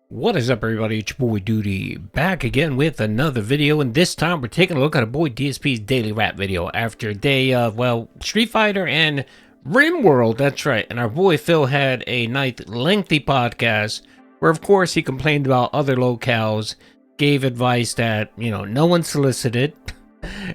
What is up, everybody? It's your boy Doody back again with another video, and this time we're taking a look at our boy DSP's daily rap video after a day of, well, Street Fighter and RimWorld. That's right. And our boy Phil had a nice lengthy podcast where, of course, he complained about other locales, gave advice that, no one solicited,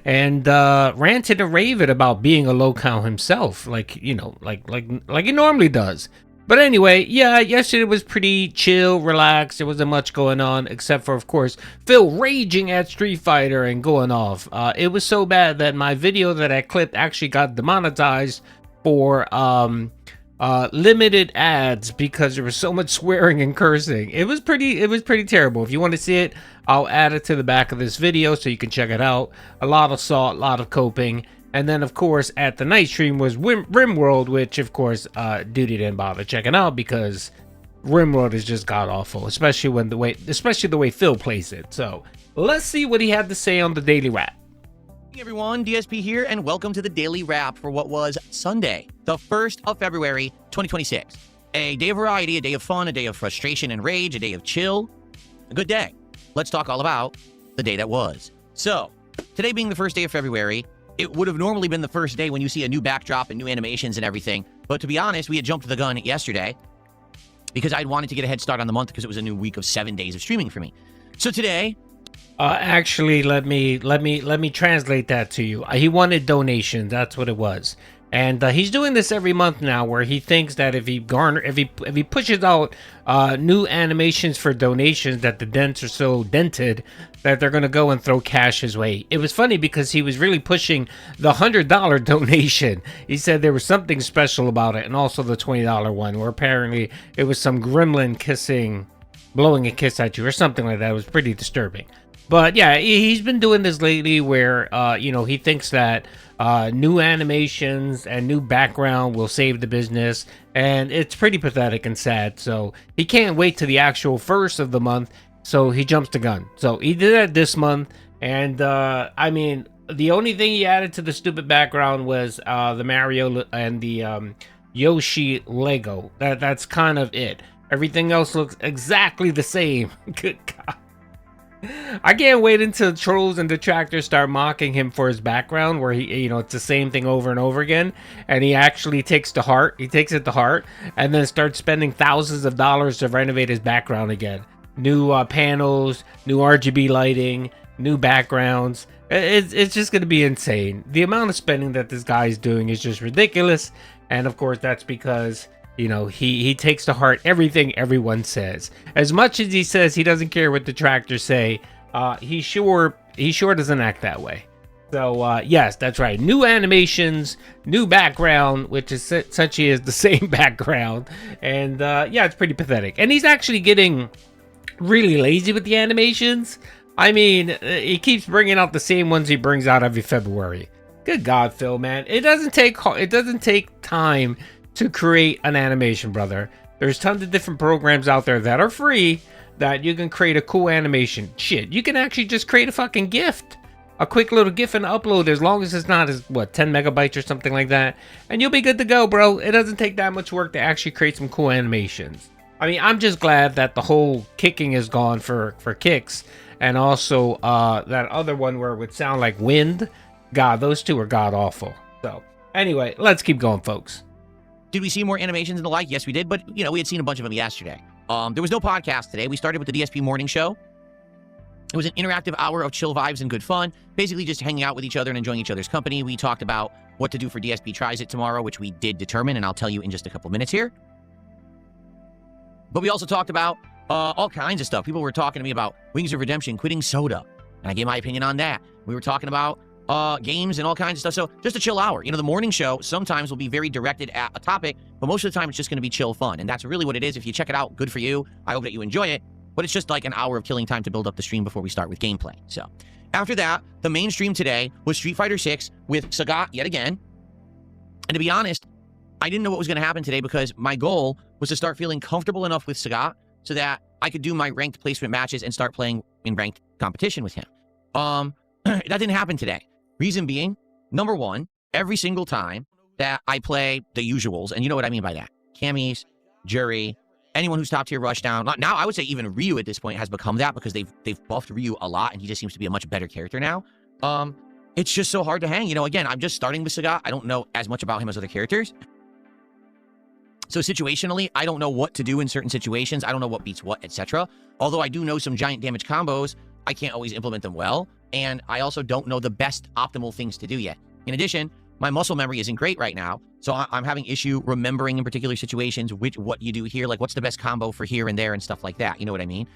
and ranted and raved about being a locale himself, like he normally does. But anyway, yeah, yesterday was pretty chill, relaxed. There wasn't much going on, except for, of course, Phil raging at Street Fighter and going off. It was so bad that my video that I clipped actually got demonetized for limited ads because there was so much swearing and cursing. It was pretty terrible. If you want to see it, I'll add it to the back of this video so you can check it out. A lot of salt, a lot of coping. And then, of course, at the night stream was RimWorld, which, of course, Doody didn't bother checking out because RimWorld is just god-awful, especially the way Phil plays it. So, let's see what he had to say on the Daily Wrap. Hey everyone, DSP here, and welcome to the Daily Wrap for what was Sunday, the 1st of February, 2026. A day of variety, a day of fun, a day of frustration and rage, a day of chill, a good day. Let's talk all about the day that was. So, today being the first day of February, it would have normally been the first day when you see a new backdrop and new animations and everything. But to be honest, we had jumped the gun yesterday because I'd wanted to get a head start on the month because it was a new week of 7 days of streaming for me. So today, actually, let me translate that to you. He wanted donations. That's what it was. And he's doing this every month now, where he thinks that if he pushes out new animations for donations, that the dents are so dented that they're gonna go and throw cash his way. It was funny because he was really pushing the $100 donation. He said there was something special about it, and also the $20 one, where apparently it was some gremlin blowing a kiss at you or something like that. It was pretty disturbing. But yeah, he's been doing this lately where, he thinks that new animations and new background will save the business. And it's pretty pathetic and sad. So he can't wait to the actual first of the month. So he jumps the gun. So he did that this month. And, the only thing he added to the stupid background was the Mario and the Yoshi Lego. That's kind of it. Everything else looks exactly the same. Good God. I can't wait until trolls and detractors start mocking him for his background, where he, it's the same thing over and over again, and he actually takes it to heart, and then starts spending thousands of dollars to renovate his background again. New panels, new RGB lighting, new backgrounds. It's just going to be insane. The amount of spending that this guy is doing is just ridiculous, and of course that's because he takes to heart everything everyone says. As much as he says he doesn't care what detractors say, he sure doesn't act that way. So yes, that's right. New animations, new background, which is essentially is the same background, and yeah, it's pretty pathetic. And he's actually getting really lazy with the animations. I mean, he keeps bringing out the same ones he brings out every February. Good God, Phil, man, it doesn't take time to create an animation, brother. There's tons of different programs out there that are free that you can create a cool animation. Shit, you can actually just create a fucking gift, a quick little GIF and upload, as long as it's not 10 megabytes or something like that, and you'll be good to go, bro. It doesn't take that much work to actually create some cool animations. I mean, I'm just glad that the whole kicking is gone for kicks, and also that other one where it would sound like wind. God, those two are god awful. So anyway, let's keep going, folks. did we see more animations and the like? Yes, we did, but, we had seen a bunch of them yesterday. There was no podcast today. We started with the DSP morning show. It was an interactive hour of chill vibes and good fun, basically just hanging out with each other and enjoying each other's company. We talked about what to do for DSP Tries It tomorrow, which we did determine, and I'll tell you in just a couple minutes here. But we also talked about all kinds of stuff. People were talking to me about Wings of Redemption quitting soda, and I gave my opinion on that. We were talking about games and all kinds of stuff. So just a chill hour. The morning show sometimes will be very directed at a topic, but most of the time it's just going to be chill fun. And that's really what it is. If you check it out, good for you. I hope that you enjoy it. But it's just like an hour of killing time to build up the stream before we start with gameplay. So after that, the main stream today was Street Fighter 6 with Sagat yet again. And to be honest, I didn't know what was going to happen today because my goal was to start feeling comfortable enough with Sagat so that I could do my ranked placement matches and start playing in ranked competition with him. That didn't happen today. Reason being, number one, every single time that I play the usuals, and you know what I mean by that, Camis, Jury, anyone who's top tier rushdown, now I would say even Ryu at this point has become that because they've buffed Ryu a lot and he just seems to be a much better character now. It's just so hard to hang. Again, I'm just starting with Sagat. I don't know as much about him as other characters. So situationally, I don't know what to do in certain situations. I don't know what beats what, etc. Although I do know some giant damage combos, I can't always implement them well. And I also don't know the best optimal things to do yet. In addition, my muscle memory isn't great right now. So I'm having issue remembering in particular situations what you do here, like what's the best combo for here and there and stuff like that. You know what I mean?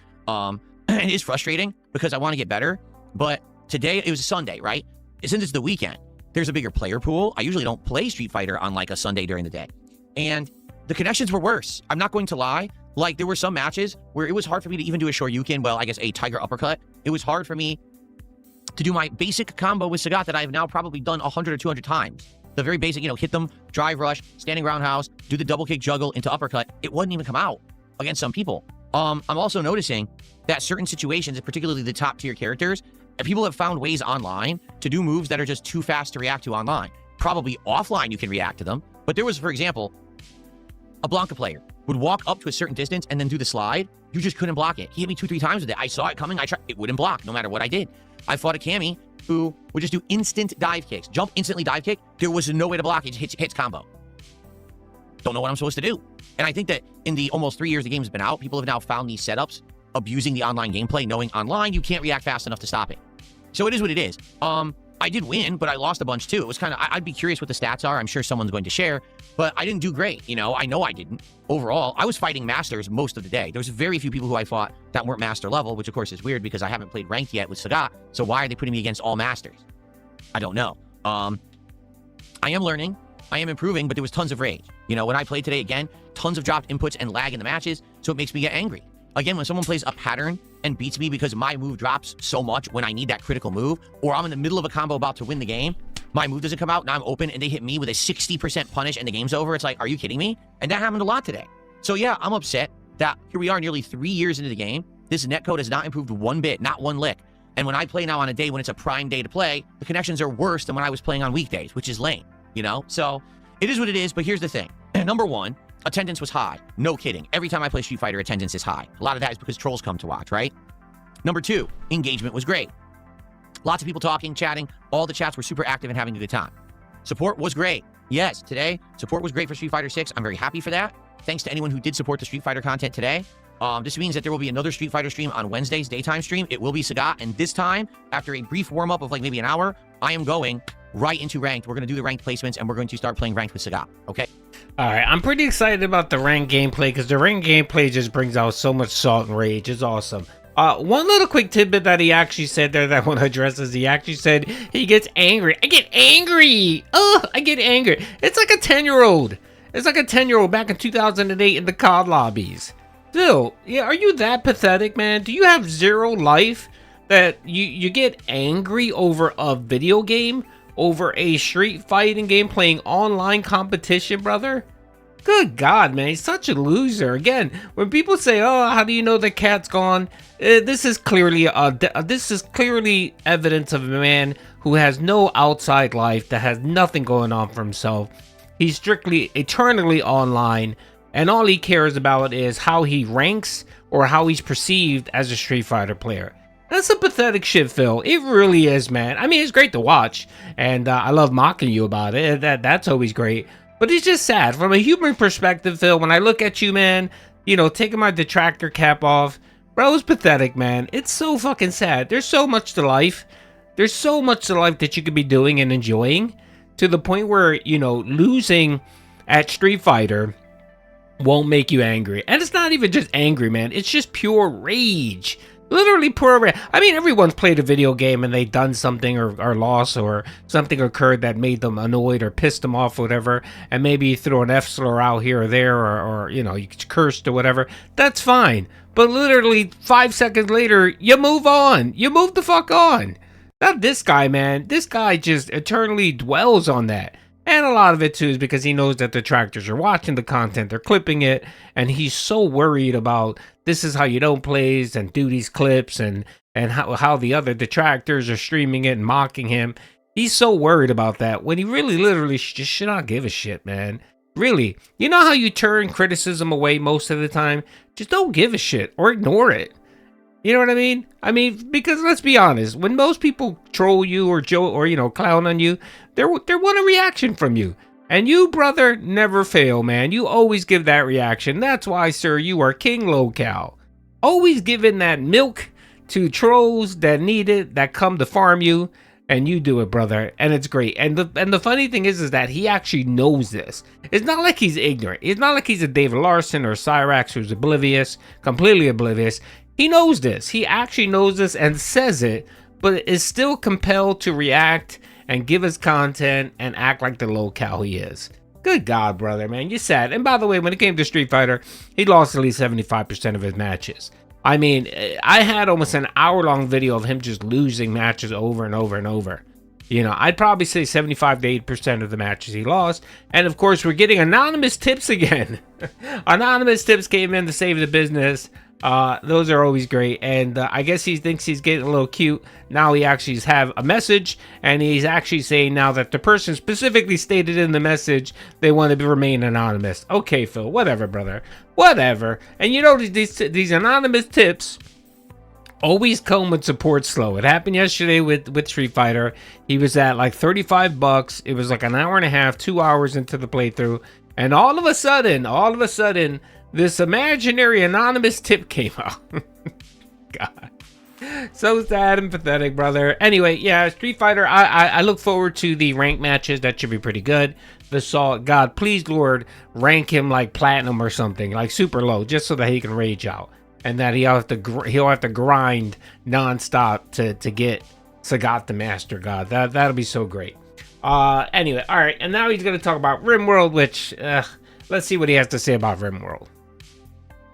It is frustrating because I want to get better. But today, it was a Sunday, right? Since it's the weekend, there's a bigger player pool. I usually don't play Street Fighter on like a Sunday during the day. And the connections were worse. I'm not going to lie. Like, there were some matches where it was hard for me to even do a Shoryuken, well, I guess a Tiger Uppercut. It was hard for me to do my basic combo with Sagat that I've now probably done 100 or 200 times. The very basic, hit them, drive rush, standing roundhouse, do the double kick juggle into uppercut. It wouldn't even come out against some people. I'm also noticing that certain situations, particularly the top tier characters, people have found ways online to do moves that are just too fast to react to online. Probably offline you can react to them. But there was, for example, a Blanca player would walk up to a certain distance and then do the slide. You just couldn't block it. He hit me 2-3 times with it. I saw it coming. I tried. It wouldn't block no matter what I did. I fought a Cammy who would just do instant dive kicks. Jump, instantly dive kick. There was no way to block it. It just hits combo. Don't know what I'm supposed to do. And I think that in the almost 3 years the game's been out, people have now found these setups, abusing the online gameplay, knowing online you can't react fast enough to stop it. So it is what it is. I did win, but I lost a bunch too. It was kind of, I'd be curious what the stats are. I'm sure someone's going to share, but I didn't do great. I know I didn't. Overall, I was fighting masters most of the day. There was very few people who I fought that weren't master level, which of course is weird because I haven't played ranked yet with Sagat. So why are they putting me against all masters? I don't know. I am learning. I am improving, but there was tons of rage. When I played today again, tons of dropped inputs and lag in the matches, so it makes me get angry. Again, when someone plays a pattern and beats me because my move drops so much when I need that critical move, or I'm in the middle of a combo about to win the game, my move doesn't come out, now I'm open, and they hit me with a 60% punish and the game's over, it's like, are you kidding me? And that happened a lot today. So yeah, I'm upset that here we are nearly 3 years into the game. This netcode has not improved one bit, not one lick. And when I play now on a day when it's a prime day to play, the connections are worse than when I was playing on weekdays, which is lame, So it is what it is, but here's the thing. Number one, attendance was high. No kidding. Every time I play Street Fighter, attendance is high. A lot of that is because trolls come to watch, right? Number two, engagement was great. Lots of people talking, chatting. All the chats were super active and having a good time. Support was great. Yes, today, support was great for Street Fighter 6. I'm very happy for that. Thanks to anyone who did support the Street Fighter content today. This means that there will be another Street Fighter stream on Wednesday's daytime stream. It will be Sagat, and this time, after a brief warm-up of like maybe an hour, I am going right into ranked. We're going to do the ranked placements, and we're going to start playing ranked with Sagat, okay? All right, I'm pretty excited about the ranked gameplay because the ranked gameplay just brings out so much salt and rage. It's awesome. One little quick tidbit that he actually said there that I want to address is he actually said he gets angry. I get angry. Oh, I get angry. It's like a 10-year-old. It's like a 10-year-old back in 2008 in the COD lobbies. Still, yeah, are you that pathetic, man? Do you have zero life that you get angry over a video game, over a street fighting game, playing online competition, brother? Good God, man, he's such a loser. Again, when people say, "Oh, how do you know the cat's gone?" This is clearly evidence of a man who has no outside life, that has nothing going on for himself. He's strictly eternally online, and all he cares about is how he ranks or how he's perceived as a Street Fighter player. That's a pathetic shit, Phil. It really is, man. I mean, it's great to watch, and I love mocking you about it. That's always great. But it's just sad. From a human perspective, Phil, when I look at you, man, taking my detractor cap off, bro, it's pathetic, man. It's so fucking sad. There's so much to life. There's so much to life that you could be doing and enjoying, to the point where, losing at Street Fighter won't make you angry. And it's not even just angry, man. It's just pure rage. Literally pure rage. I mean, everyone's played a video game and they've done something or lost, or something occurred that made them annoyed or pissed them off or whatever, and maybe you throw an F-slur out here or there, or you cursed or whatever. That's fine. But literally 5 seconds later, you move on. You move the fuck on. Not this guy, man. This guy just eternally dwells on that. And a lot of it, too, is because he knows that the detractors are watching the content, they're clipping it, and he's so worried about this is how you don't plays and Doody's clips and how the other detractors are streaming it and mocking him. He's so worried about that when he really literally just should not give a shit, man. Really. You know how you turn criticism away most of the time? Just don't give a shit or ignore it. You know what I mean? I mean, because let's be honest, when most people troll you or clown on you, they want a reaction from you. And you, brother, never fail, man. You always give that reaction. That's why, sir, you are king locale. Always giving that milk to trolls that need it, that come to farm you, and you do it, brother, and it's great. And the funny thing is that he actually knows this. It's not like he's ignorant. It's not like he's a David Larson or Cyrax who's oblivious, completely oblivious. He knows this. He actually knows this and says it, but is still compelled to react and give his content and act like the locale he is. Good God, brother, man, you're sad. And by the way, when it came to Street Fighter, he lost at least 75% of his matches. I mean, I had almost an hour-long video of him just losing matches over and over and over. You know, I'd probably say 75 to 8% of the matches he lost. And of course, we're getting anonymous tips again. Anonymous tips came in to save the business. Those are always great. And I guess he thinks he's getting a little cute. Now he actually have a message, and he's actually saying now that the person specifically stated in the message they want to remain anonymous. Okay, Phil, whatever, brother, whatever. And you know, these anonymous tips always come with support slow. It happened yesterday with Street Fighter. He was at like $35. It was like an hour and a half, 2 hours into the playthrough, and all of a sudden, this imaginary anonymous tip came out. God. So sad and pathetic, brother. Anyway, yeah, Street Fighter, I look forward to the rank matches. That should be pretty good. The Salt, God, please, Lord, rank him like platinum or something, like super low, just so that he can rage out. And that he'll have to grind nonstop to get Sagat the Master, God. That'll be so great. Anyway, all right, and now he's going to talk about RimWorld, which, let's see what he has to say about RimWorld.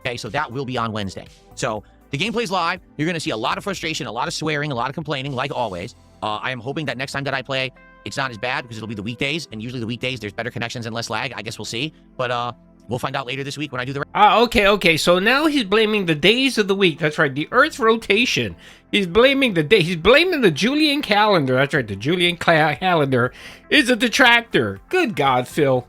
Okay, so that will be on Wednesday. So the gameplay's live. You're going to see a lot of frustration, a lot of swearing, a lot of complaining, like always. I am hoping that next time that I play, it's not as bad because it'll be the weekdays, and usually the weekdays there's better connections and less lag. I guess we'll see, but we'll find out later this week when I do the. Okay. So now he's blaming the days of the week. That's right, the Earth's rotation. He's blaming the day. He's blaming the Julian calendar. That's right, the Julian calendar is a detractor. Good God, Phil.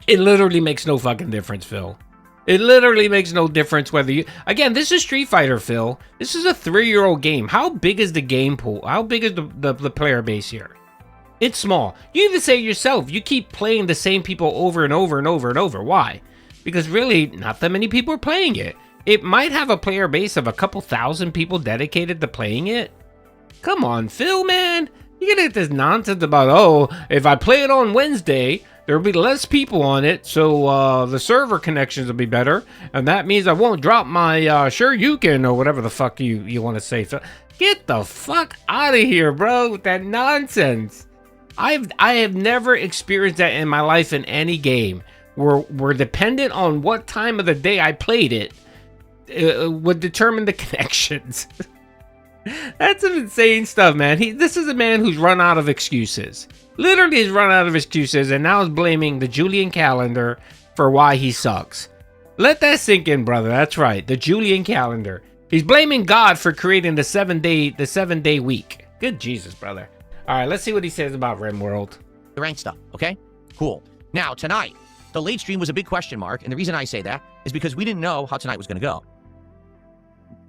It literally makes no fucking difference, Phil. It literally makes no difference whether you... Again, this is Street Fighter, Phil. This is a 3-year-old game. How big is the game pool? How big is the player base here? It's small. You even say yourself, you keep playing the same people over and over and over and over. Why? Because really, not that many people are playing it. It might have a player base of a couple thousand people dedicated to playing it. Come on, Phil, man. You gotta get this nonsense about, oh, if I play it on Wednesday... There'll be less people on it, so the server connections will be better, and that means I won't drop my sure you can or whatever the fuck you want to say. So get the fuck out of here, bro, with that nonsense. I have never experienced that in my life in any game where we're dependent on what time of the day I played it would determine the connections. That's some insane stuff, man. This is a man who's run out of excuses. Literally has run out of excuses and now is blaming the Julian calendar for why he sucks. Let that sink in, brother. That's right, the Julian calendar. He's blaming God for creating the 7-day week. Good Jesus, brother. All right, let's see what he says about RimWorld. The rank stuff, okay? Cool. Now, tonight, the late stream was a big question mark, and the reason I say that is because we didn't know how tonight was going to go.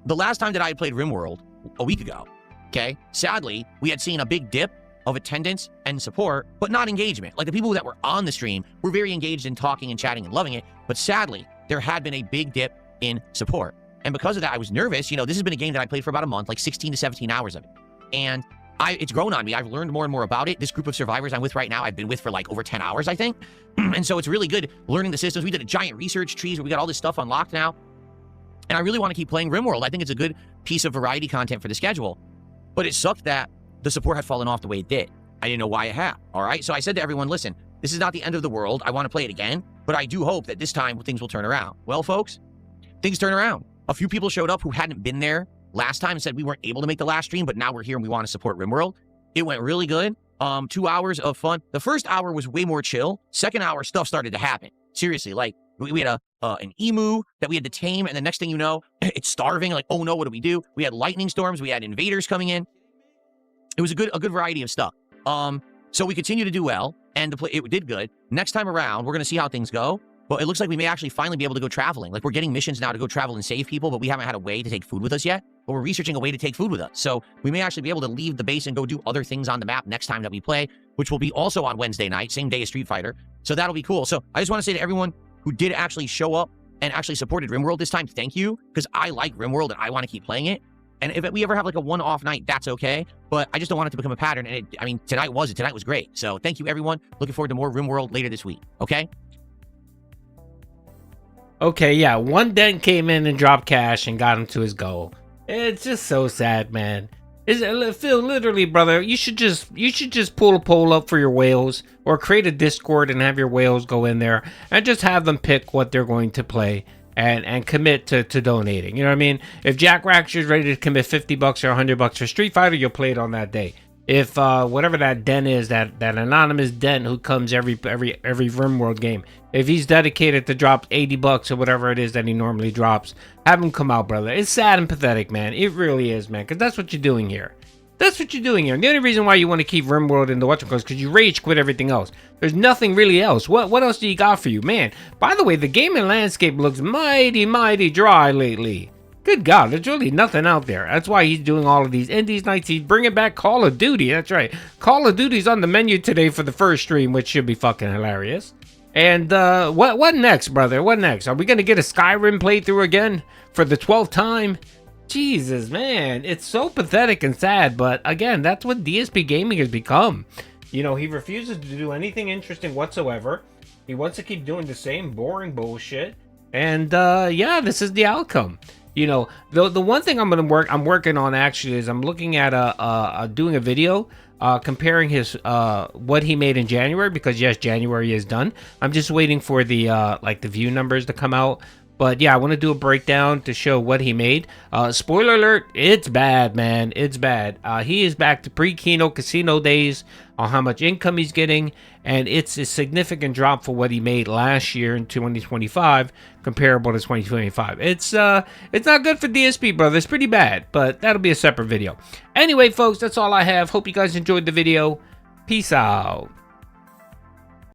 The last time that I had played RimWorld, a week ago, okay? Sadly, we had seen a big dip of attendance and support, but not engagement. Like the people that were on the stream were very engaged in talking and chatting and loving it, but sadly, there had been a big dip in support. And because of that, I was nervous. You know, this has been a game that I played for about a month, like 16 to 17 hours of it. And it's grown on me. I've learned more and more about it. This group of survivors I'm with right now, I've been with for like over 10 hours, I think. And so it's really good learning the systems. We did a giant research trees where we got all this stuff unlocked now. And I really want to keep playing RimWorld. I think it's a good piece of variety content for the schedule. But it sucked that the support had fallen off the way it did. I didn't know why it had, all right? So I said to everyone, listen, this is not the end of the world. I want to play it again, but I do hope that this time things will turn around. Well, folks, things turn around. A few people showed up who hadn't been there last time and said we weren't able to make the last stream, but now we're here and we want to support RimWorld. It went really good. 2 hours of fun. The first hour was way more chill. Second hour, stuff started to happen. Seriously, like we had an emu that we had to tame, and the next thing you know, it's starving. Like, oh no, what do we do? We had lightning storms. We had invaders coming in. It was a good variety of stuff. So we continue to do well, and it did good. Next time around, we're going to see how things go. But it looks like we may actually finally be able to go traveling. Like, we're getting missions now to go travel and save people, but we haven't had a way to take food with us yet. But we're researching a way to take food with us. So we may actually be able to leave the base and go do other things on the map next time that we play, which will be also on Wednesday night, same day as Streetfighter. So that'll be cool. So I just want to say to everyone who did actually show up and actually supported RimWorld this time, thank you, because I like RimWorld and I want to keep playing it. And if we ever have like a one-off night, that's okay. But I just don't want it to become a pattern. And I mean, tonight was great. So thank you, everyone. Looking forward to more RimWorld later this week. Okay? Okay, yeah, one dent came in and dropped cash and got him to his goal. It's just so sad, man. Phil, literally, brother, you should just pull a poll up for your whales, or create a Discord and have your whales go in there and just have them pick what they're going to play and commit to donating. You know what I mean? If Jack Raxer is ready to commit $50 or $100 for Street Fighter, you'll play it on that day. If whatever that den is, that anonymous den who comes every RimWorld game, if he's dedicated to drop $80 or whatever it is that he normally drops, have him come out, brother. It's sad and pathetic, man. It really is, man, because that's what you're doing here. That's what you're doing here. And the only reason why you want to keep RimWorld in the whatchamacallit is because you rage quit everything else. There's nothing really else. What else do you got for you, man? By the way, the gaming landscape looks mighty dry lately. Good God, there's really nothing out there. That's why he's doing all of these indies nights. He's bringing back Call of Duty. That's right. Call of Duty's on the menu today for the first stream, which should be fucking hilarious. And what next, brother? What next? Are we going to get a Skyrim playthrough again for the 12th time? Jesus, man. It's so pathetic and sad. But again, that's what DSP Gaming has become. You know, he refuses to do anything interesting whatsoever. He wants to keep doing the same boring bullshit. And yeah, this is the outcome. You know, the one thing I'm working on actually is I'm looking at doing a video comparing his what he made in January, because yes, January is done. I'm just waiting for the like the view numbers to come out. But yeah, I want to do a breakdown to show what he made. Spoiler alert, it's bad, man. It's bad. He is back to pre-Keno casino days on how much income he's getting, and it's a significant drop for what he made last year in 2025 comparable to 2025. It's not good for DSP, brother. It's pretty bad, but that'll be a separate video. Anyway, folks, that's all I have. Hope you guys enjoyed the video. Peace out.